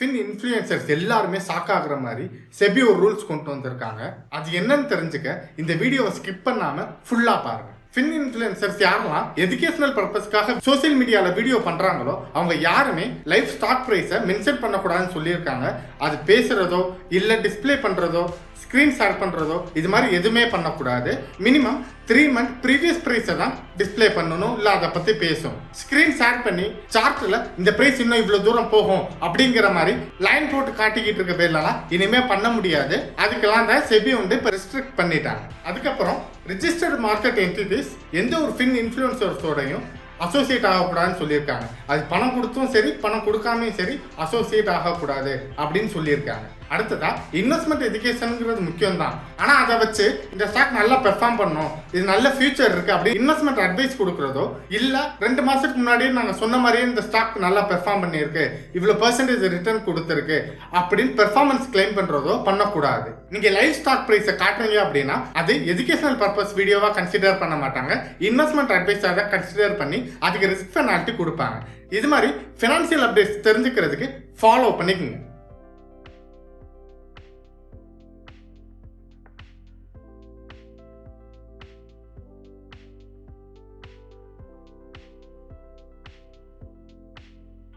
Fin influencers எல்லாருமே shock ஆகுற மாதிரி செபி ஒரு ரூல்ஸ் கொண்டு வந்திருக்காங்க. அது என்னன்னு தெரிஞ்சுக்க இந்த வீடியோவை ஸ்கிப் பண்ணாம ஃபுல்லா பாருங்க. ஃபின் இன்ஃப்ளூயன்சர்ஸ் யாரெல்லாம் எஜுகேஷனல் பர்பஸ்க்காக சோசியல் மீடியாவில் வீடியோ பண்ணுறாங்களோ அவங்க யாருமே லைவ் ஸ்டாக் ப்ரைஸை மென்ஷன் பண்ணக்கூடாதுன்னு சொல்லியிருக்காங்க. அது பேசுகிறதோ இல்லை டிஸ்பிளே பண்ணுறதோ ஸ்க்ரீன் ஷேர் பண்ணுறதோ இது மாதிரி எதுவுமே பண்ணக்கூடாது. மினிமம் 3 month ப்ரீவியஸ் ப்ரைஸை தான் டிஸ்பிளே பண்ணணும், இல்லை அதை பற்றி பேசும். ஸ்க்ரீன் ஷேர் பண்ணி சார்ட்டில் இந்த ப்ரைஸ் இன்னும் இவ்வளோ தூரம் போகும் அப்படிங்கிற மாதிரி லைன் போட்டு காட்டிக்கிட்டு இருக்க பேர்லாம் இனிமேல் பண்ண முடியாது. அதுக்கெல்லாம் தான் செபி இப்போ ரெஸ்ட்ரிக்ட் பண்ணிட்டாங்க. அதுக்கப்புறம் ரிஜிஸ்டர்டு மார்க்கெட் என்டிட்டிஸ் எந்த ஒரு ஃபின் இன்ஃப்ளூயன்சர்ஸோடையும் அசோசியேட் ஆகக்கூடாதுன்னு சொல்லியிருக்காங்க. அது பணம் கொடுத்தும் சரி பணம் கொடுக்காமையும் சரி அசோசியேட் ஆகக்கூடாது அப்படின்னு சொல்லியிருக்காங்க. அடுத்ததா இன்வெஸ்ட்மெண்ட் எஜுகேஷனுங்கிறது முக்கியம் தான். ஆனால் அதை வச்சு இந்த ஸ்டாக் நல்லா பெர்ஃபார்ம் பண்ணணும், இது நல்ல ஃபியூச்சர் இருக்கு அப்படி இன்வெஸ்ட்மெண்ட் அட்வைஸ் கொடுக்குறதோ இல்லை 2 மாசத்துக்கு முன்னாடியே நாங்கள் சொன்ன மாதிரியே இந்த ஸ்டாக் நல்லா பெர்ஃபார்ம் பண்ணியிருக்கு, இவ்வளோ % ரிட்டர்ன் கொடுத்துருக்கு அப்படின்னு பெர்ஃபார்மன்ஸ் கிளைம் பண்ணுறதோ பண்ணக்கூடாது. நீங்கள் லைவ் ஸ்டாக் ப்ரைஸை காட்டுறீங்க அப்படின்னா அது எஜுகேஷனல் பர்பஸ் வீடியோவாக கன்சிடர் பண்ண மாட்டாங்க, இன்வெஸ்ட்மெண்ட் அட்வைஸாக தான் கன்சிடர் பண்ணி அதுக்கு ரிஸ்க் பெனால்ட்டி கொடுப்பாங்க. இது மாதிரி ஃபினான்சியல் அப்டேட்ஸ் தெரிஞ்சுக்கிறதுக்கு ஃபாலோ பண்ணிக்கோங்க.